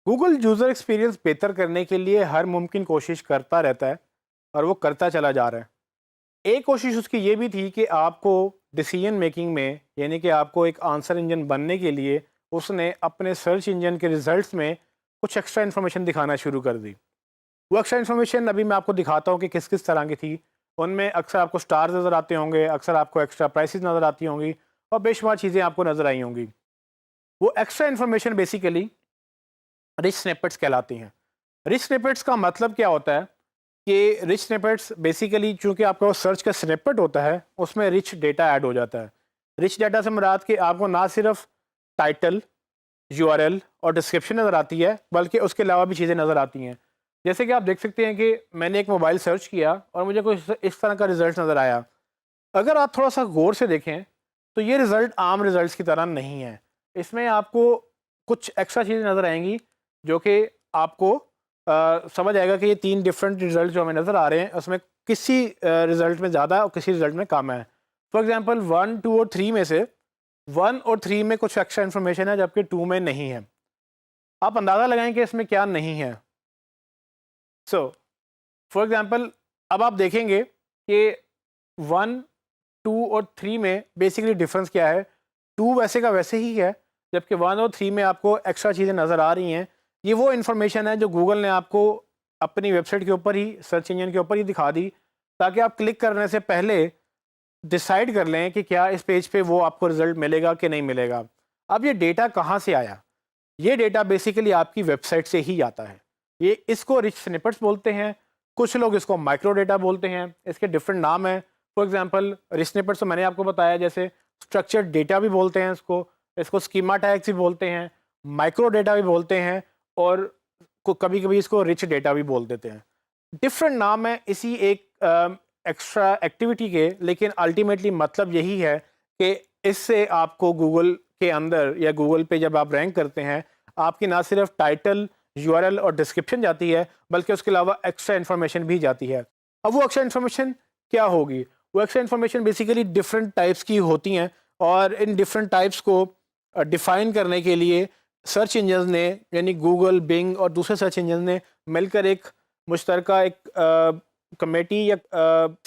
Google user experience बेहतर करने के लिए हर मुमकिन कोशिश करता रहता है और वो करता चला जा रहा है। एक कोशिश उसकी ये भी थी कि आपको डिसीजन मेकिंग में यानी कि आपको एक आंसर इंजन बनने के लिए उसने अपने सर्च इंजन के रिजल्ट्स में कुछ एक्स्ट्रा इन्फॉर्मेशन दिखाना शुरू कर दी। वो एक्स्ट्रा इन्फॉर्मेशन अभी मैं आपको दिखाता हूँ कि किस किस तरह की थी। उनमें अक्सर आपको स्टार्स नज़र आते होंगे, अक्सर आपको एक्स्ट्रा प्राइसेस नज़र आती होंगी और बेशुमार चीज़ें आपको नज़र आई होंगी। वो extra information basically rich snippets कहलाती हैं। रिच स्निपेट्स का मतलब क्या होता है कि रिच स्निपेट्स बेसिकली चूंकि आपका सर्च का स्निपेट होता है उसमें रिच डेटा ऐड हो जाता है। रिच डेटा से मुराद कि आपको ना सिर्फ टाइटल, यूआरएल और डिस्क्रिप्शन नज़र आती है बल्कि उसके अलावा भी चीज़ें नज़र आती हैं। जैसे कि आप देख सकते हैं कि मैंने एक मोबाइल सर्च किया और मुझे कुछ इस तरह का रिजल्ट नज़र आया। अगर आप थोड़ा सा गौर से देखें तो ये रिज़ल्ट आम रिज़ल्ट की तरह नहीं है। इसमें आपको कुछ एक्स्ट्रा चीज़ें नज़र आएंगी जो कि आपको समझ आएगा कि ये 3 डिफरेंट रिज़ल्ट जो हमें नज़र आ रहे हैं उसमें किसी रिज़ल्ट में ज़्यादा और किसी रिज़ल्ट में कम है। फॉर एग्ज़ाम्पल 1, 2 और 3 में से 1 और 3 में कुछ एक्स्ट्रा इन्फॉर्मेशन है जबकि 2 में नहीं है। आप अंदाज़ा लगाएं कि इसमें क्या नहीं है। सो फॉर एग्ज़ाम्पल अब आप देखेंगे कि 1, 2 और 3 में बेसिकली डिफरेंस क्या है। 2 वैसे का वैसे ही है जबकि 1 और 3 में आपको एक्स्ट्रा चीज़ें नज़र आ रही हैं। ये वो इन्फॉर्मेशन है जो गूगल ने आपको अपनी वेबसाइट के ऊपर ही, सर्च इंजन के ऊपर ही दिखा दी ताकि आप क्लिक करने से पहले डिसाइड कर लें कि क्या इस पेज पे वो आपको रिजल्ट मिलेगा कि नहीं मिलेगा। अब ये डेटा कहाँ से आया? ये डेटा बेसिकली आपकी वेबसाइट से ही आता है। ये इसको रिच स्निपेट्स बोलते हैं, कुछ लोग इसको माइक्रो डेटा बोलते हैं, इसके डिफरेंट नाम हैं। फॉर एग्जांपल रिच स्निपेट्स तो मैंने आपको बताया, जैसे स्ट्रक्चर्ड डेटा भी बोलते हैं इसको, इसको स्कीमा टैग्स भी बोलते हैं, माइक्रो डेटा भी बोलते हैं और कभी कभी इसको रिच डेटा भी बोल देते हैं। डिफरेंट नाम है इसी एक एक्स्ट्रा एक्टिविटी के, लेकिन अल्टीमेटली मतलब यही है कि इससे आपको गूगल के अंदर या गूगल पे जब आप रैंक करते हैं आपकी ना सिर्फ टाइटल, यूआरएल और डिस्क्रिप्शन जाती है बल्कि उसके अलावा एक्स्ट्रा इन्फॉर्मेशन भी जाती है। अब वो एक्स्ट्रा इन्फॉर्मेशन क्या होगी? वो extra information basically different types की होती हैं और इन डिफरेंट टाइप्स को डिफाइन करने के लिए सर्च इंजन ने यानी गूगल, बिंग और दूसरे सर्च इंजन ने मिलकर एक मुश्तरका एक कमेटी या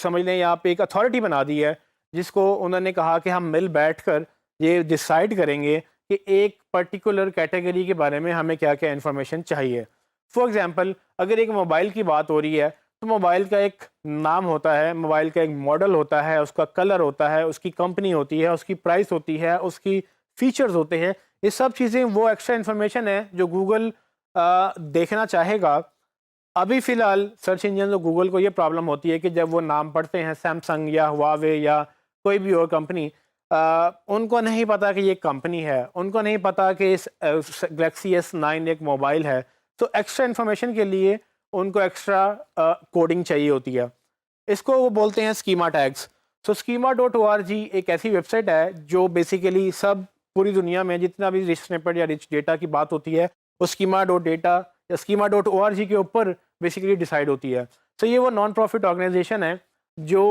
समझ लें या आप एक अथॉरिटी बना दी है जिसको उन्होंने कहा कि हम मिल बैठकर ये डिसाइड करेंगे कि एक पर्टिकुलर कैटेगरी के बारे में हमें क्या क्या इन्फॉर्मेशन चाहिए। फॉर एग्जांपल अगर एक मोबाइल की बात हो रही है तो मोबाइल का एक नाम होता है, मोबाइल का एक मॉडल होता है, उसका कलर होता है, उसकी कंपनी होती है, उसकी प्राइस होती है, उसकी फीचर्स होते हैं। ये सब चीज़ें वो एक्स्ट्रा इन्फॉर्मेशन है जो गूगल देखना चाहेगा। अभी फ़िलहाल सर्च इंजन तो गूगल को ये प्रॉब्लम होती है कि जब वो नाम पढ़ते हैं सैमसंग या हुआवे या कोई भी और कंपनी, उनको नहीं पता कि ये कंपनी है, उनको नहीं पता कि इस गैलेक्सी S9 एक मोबाइल है। तो एक्स्ट्रा इन्फॉर्मेशन के लिए उनको एक्स्ट्रा कोडिंग चाहिए होती है। इसको वो बोलते हैं स्कीमा टैग्स। सो schema.org एक ऐसी वेबसाइट है जो बेसिकली सब पूरी दुनिया में जितना भी रिच स्निपेट या रिच डेटा की बात होती है वो schema.data या schema.org के ऊपर बेसिकली डिसाइड होती है। तो ये वो नॉन प्रॉफिट ऑर्गेनाइजेशन है जो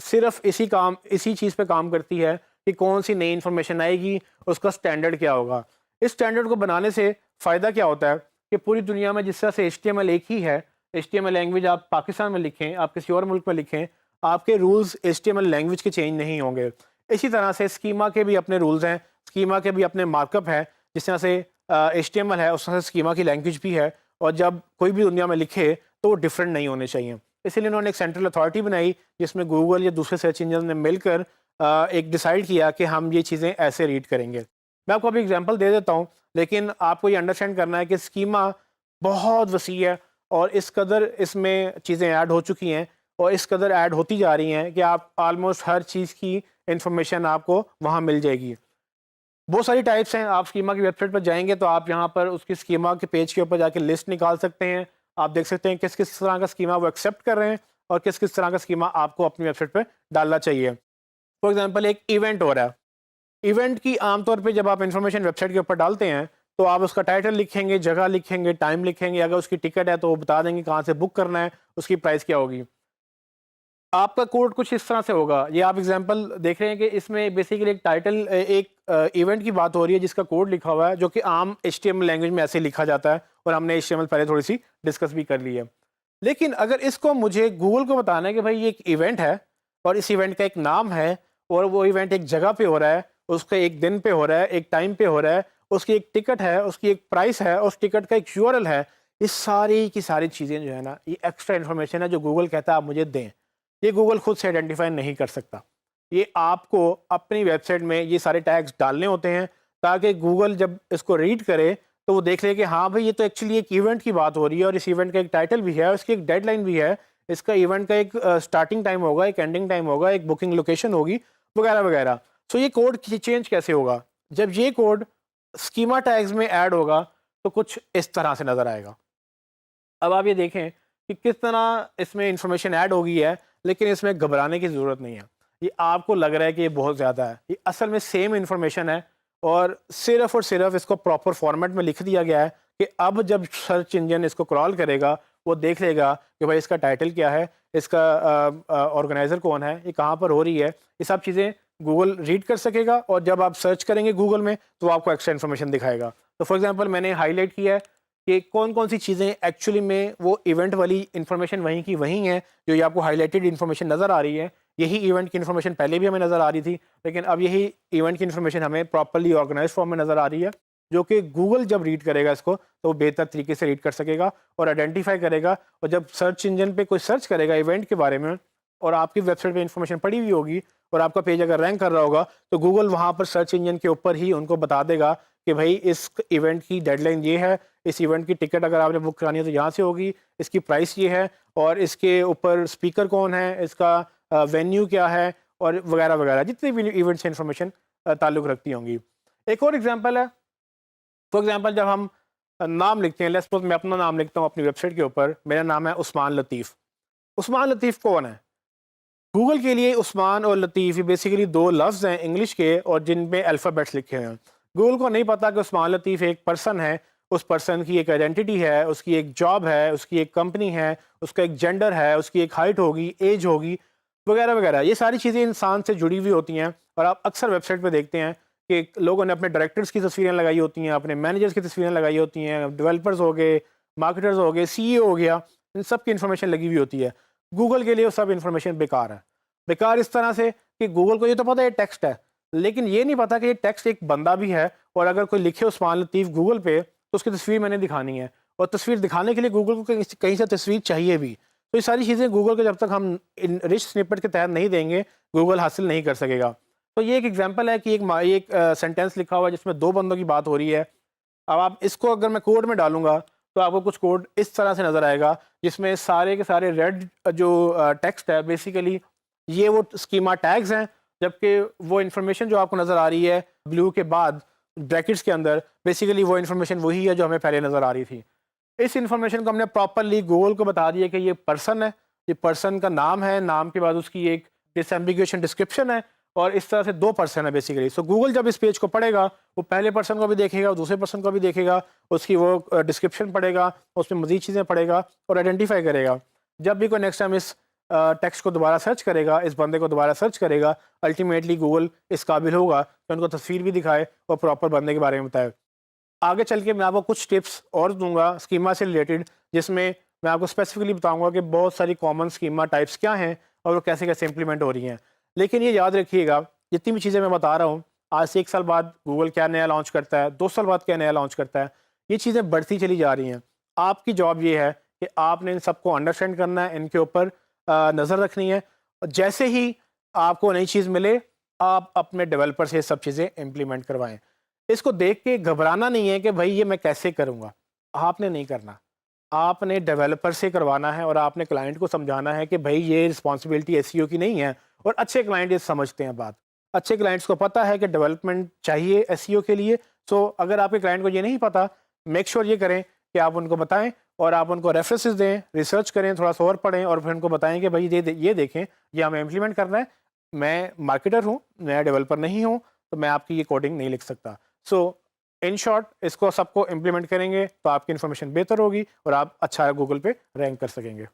सिर्फ इसी चीज़ पे काम करती है कि कौन सी नई इन्फॉर्मेशन आएगी, उसका स्टैंडर्ड क्या होगा। इस स्टैंडर्ड को बनाने से फ़ायदा क्या होता है कि पूरी दुनिया में जिस तरह से HTML एक ही है, HTML लैंग्वेज आप पाकिस्तान में लिखें, आप किसी और मुल्क में लिखें, आपके रूल्स HTML लैंग्वेज के चेंज नहीं होंगे। इसी तरह से स्कीमा के भी अपने रूल्स हैं, स्कीमा के भी अपने मार्कअप हैं। जिस तरह से HTML है उस तरह से स्कीमा की लैंग्वेज भी है और जब कोई भी दुनिया में लिखे तो वो डिफरेंट नहीं होने चाहिए। इसीलिए उन्होंने एक सेंट्रल अथॉरिटी बनाई जिसमें गूगल या दूसरे सर्च इंजन ने मिलकर एक डिसाइड किया कि हम ये चीज़ें ऐसे रीड करेंगे। मैं आपको अभी एग्जांपल दे देता हूँ, लेकिन आपको ये अंडरस्टैंड करना है कि स्कीमा बहुत वसी है और इस कदर इसमें चीज़ें ऐड हो चुकी हैं और इस कदर ऐड होती जा रही हैं कि आप ऑलमोस्ट हर चीज़ की इंफॉर्मेशन आपको वहाँ मिल जाएगी। बहुत सारी टाइप्स हैं। आप स्कीमा की वेबसाइट पर जाएंगे तो आप यहाँ पर उसकी स्कीमा के पेज के ऊपर जाके लिस्ट निकाल सकते हैं। आप देख सकते हैं किस किस तरह का स्कीमा वो एक्सेप्ट कर रहे हैं और किस किस तरह का स्कीमा आपको अपनी वेबसाइट पर डालना चाहिए। फॉर एग्जाम्पल एक इवेंट हो रहा है, इवेंट की आमतौर पे जब आप इंफॉर्मेशन वेबसाइट के ऊपर डालते हैं तो आप उसका टाइटल लिखेंगे, जगह लिखेंगे, टाइम लिखेंगे, अगर उसकी टिकट है तो वो बता देंगे कहाँ से बुक करना है, उसकी प्राइस क्या होगी। आपका कोड कुछ इस तरह से होगा। ये आप एग्जांपल देख रहे हैं कि इसमें बेसिकली एक टाइटल एक इवेंट की बात हो रही है जिसका कोड लिखा हुआ है, जो कि आम एचटीएमएल लैंग्वेज में ऐसे लिखा जाता है, और हमने एचटीएमएल पहले थोड़ी सी डिस्कस भी कर ली है। लेकिन अगर इसको मुझे गूगल को बताना है कि भाई ये एक इवेंट है और इस इवेंट का एक नाम है, और वो इवेंट एक जगह पे हो रहा है, उसका एक दिन पे हो रहा है, एक टाइम पे हो रहा है, उसकी एक टिकट है, उसकी एक प्राइस है, उस टिकट का एक यूआरएल है, ये सारी की सारी चीज़ें जो है ना, ये एक्स्ट्रा इन्फॉर्मेशन है जो गूगल कहता है आप मुझे दें। ये गूगल खुद से आइडेंटिफाई नहीं कर सकता। ये आपको अपनी वेबसाइट में ये सारे टैग्स डालने होते हैं, ताकि गूगल जब इसको रीड करे तो वो देख ले कि हाँ भाई ये तो एक्चुअली एक इवेंट की बात हो रही है, और इस इवेंट का एक टाइटल भी है, उसकी एक डेडलाइन भी है, इसका इवेंट का एक स्टार्टिंग टाइम होगा, एक एंडिंग टाइम होगा, एक बुकिंग लोकेशन होगी, वगैरह वगैरह। सो ये कोड चेंज कैसे होगा? जब ये कोड स्कीमा टैग्स में ऐड होगा तो कुछ इस तरह से नज़र आएगा। अब आप ये देखें कि किस तरह इसमें इंफॉर्मेशन ऐड हो गई है, लेकिन इसमें घबराने की ज़रूरत नहीं है। ये आपको लग रहा है कि ये बहुत ज़्यादा है, ये असल में सेम इंफॉर्मेशन है, और सिर्फ इसको प्रॉपर फॉर्मेट में लिख दिया गया है कि अब जब सर्च इंजन इसको क्रॉल करेगा, वो देख लेगा कि भाई इसका टाइटल क्या है, इसका ऑर्गेनाइज़र कौन है, ये कहाँ पर हो रही है, ये सब चीज़ें गूगल रीड कर सकेगा, और जब आप सर्च करेंगे गूगल में तो आपको एक्स्ट्रा इन्फॉर्मेशन दिखाएगा। तो फॉर एग्जांपल मैंने हाईलाइट किया है कि कौन कौन सी चीज़ें एक्चुअली में वो इवेंट वाली इन्फॉर्मेशन वहीं की वहीं है, जो ये आपको हाईलाइटेड इन्फॉर्मेशन नज़र आ रही है। यही इवेंट की इन्फॉर्मेशन पहले भी हमें नज़र आ रही थी, लेकिन अब यही इवेंट की इन्फॉर्मेशन हमें प्रॉपर्ली ऑर्गेनाइज फॉर्म में नज़र आ रही है, जो कि गूगल जब रीड करेगा इसको तो वो बेहतर तरीके से रीड कर सकेगा और आइडेंटिफाई करेगा। और जब सर्च इंजन पे कोई सर्च करेगा इवेंट के बारे में, और आपकी वेबसाइट पे इन्फॉर्मेशन पड़ी हुई होगी, और आपका पेज अगर रैंक कर रहा होगा, तो गूगल वहाँ पर सर्च इंजन के ऊपर ही उनको बता देगा कि भाई इस इवेंट की डेडलाइन ये है, इस इवेंट की टिकट अगर आपने बुक करानी है तो यहाँ से होगी, इसकी प्राइस ये है, और इसके ऊपर स्पीकर कौन है, इसका वेन्यू क्या है, और वगैरह वगैरह जितनी भी इवेंट से इन्फॉर्मेशन ताल्लुक़ रखती होंगी। एक और एग्जांपल है, फॉर एग्जांपल जब हम नाम लिखते हैं, लेट्स सपोज मैं अपना नाम लिखता हूँ अपनी वेबसाइट के ऊपर, मेरा नाम है उस्मान लतीफ़। उस्मान लतीफ़ कौन है? गूगल के लिए उस्मान और लतीफ़ ये बेसिकली दो लफ्ज़ हैं इंग्लिश के, और जिन पे अल्फ़ाबेट्स लिखे हैं। गूगल को नहीं पता कि उस्मान लतीफ़ एक पर्सन है, उस पर्सन की एक आइडेंटिटी है, उसकी एक जॉब है, उसकी एक कंपनी है, उसका एक जेंडर है, उसकी एक हाइट होगी, एज होगी, वगैरह वगैरह। ये सारी चीज़ें इंसान से जुड़ी हुई होती हैं, और आप अक्सर वेबसाइट पे देखते हैं कि लोगों ने अपने डायरेक्टर्स की तस्वीरें लगाई होती हैं, अपने मैनेजर्स की तस्वीरें लगाई होती हैं, डेवलपर्स हो गए, मार्केटर्स हो गए, सीईओ हो गया, इन सब की इन्फॉर्मेशन लगी हुई होती है। गूगल के लिए वो सब इन्फॉर्मेशन बेकार है। बेकार इस तरह से कि गूगल को ये तो पता है ये टेक्स्ट है, लेकिन ये नहीं पता कि ये टेक्स्ट एक बंदा भी है, और अगर कोई लिखे उस्मान लतीफ़ गूगल पे तो उसकी तस्वीर मैंने दिखानी है, और तस्वीर दिखाने के लिए गूगल को कहीं से तस्वीर चाहिए भी। तो ये सारी चीज़ें गूगल को जब तक हम इन रिच स्निपेट के तहत नहीं देंगे, गूगल हासिल नहीं कर सकेगा। तो ये एक एग्जांपल है कि एक सेंटेंस लिखा हुआ है जिसमें दो बंदों की बात हो रही है। अब आप इसको अगर मैं कोड में डालूँगा तो आपको कुछ कोड इस तरह से नज़र आएगा, जिसमें सारे के सारे रेड जो टेक्स्ट है बेसिकली ये वो स्कीमा टैग्स हैं, जबकि वो इन्फॉर्मेशन जो आपको नज़र आ रही है ब्लू के बाद ब्रैकेट्स के अंदर, बेसिकली वो इन्फॉर्मेशन वही है जो हमें पहले नज़र आ रही थी। इस इन्फॉर्मेशन को हमने प्रॉपरली गूगल को बता दिया कि ये पर्सन है, ये पर्सन का नाम है, नाम के बाद उसकी एक डिसएम्बिगुएशन डिस्क्रिप्शन है, और इस तरह से दो पर्सन है बेसिकली। सो गूगल जब इस पेज को पढ़ेगा, वो पहले पर्सन को भी देखेगा, दूसरे पर्सन को भी देखेगा, उसकी वो डिस्क्रिप्शन पढ़ेगा, उसमें मज़ीद चीज़ें पढ़ेगा और आइडेंटिफाई करेगा। जब भी कोई नेक्स्ट टाइम इस टेक्स्ट को दोबारा सर्च करेगा, इस बंदे को दोबारा सर्च करेगा, अल्टीमेटली गूगल इस काबिल होगा कि उनको तस्वीर भी दिखाए और प्रॉपर बंदे के बारे में बताए। आगे चल के मैं आपको कुछ टिप्स और दूंगा स्कीमा से रिलेटेड, जिसमें मैं आपको स्पेसिफिकली बताऊंगा कि बहुत सारी कॉमन स्कीमा टाइप्स क्या हैं और वो कैसे कैसे इंप्लीमेंट हो रही हैं। लेकिन ये याद रखिएगा, जितनी भी चीज़ें मैं बता रहा हूँ, आज से 1 साल बाद गूगल क्या नया लॉन्च करता है, 2 साल बाद क्या नया लॉन्च करता है, ये चीज़ें बढ़ती चली जा रही हैं। आपकी जॉब ये है कि आपने इन सबको अंडरस्टैंड करना है, इनके ऊपर नज़र रखनी है। और जैसे ही आपको नई चीज़ मिले, आप अपने डेवलपर से सब चीज़ें इम्प्लीमेंट करवाएं। इसको देख के घबराना नहीं है कि भाई ये मैं कैसे करूँगा, आपने नहीं करना। आपने डेवलपर से करवाना है, और आपने क्लाइंट को समझाना है कि भाई ये रिस्पॉन्सिबिलिटी एसईओ की नहीं है। और अच्छे क्लाइंट ये समझते हैं बात। अच्छे क्लाइंट्स को पता है कि डेवलपमेंट चाहिए एसईओ के लिए। सो अगर आपके क्लाइंट को ये नहीं पता, मेक श्योर ये करें कि आप उनको बताएं, और आप उनको रेफरेंसेस दें, रिसर्च करें, थोड़ा सा और पढ़ें, और फिर उनको बताएं कि भाई ये देखें, ये हमें इम्प्लीमेंट करना है। मैं मार्केटर हूँ, मैं डेवलपर नहीं हूँ, तो मैं आपकी ये कोडिंग नहीं लिख सकता। सो इन शॉर्ट, इसको सबको इम्प्लीमेंट करेंगे तो आपकी इन्फॉर्मेशन बेहतर होगी और आप अच्छा गूगल पे रैंक कर सकेंगे।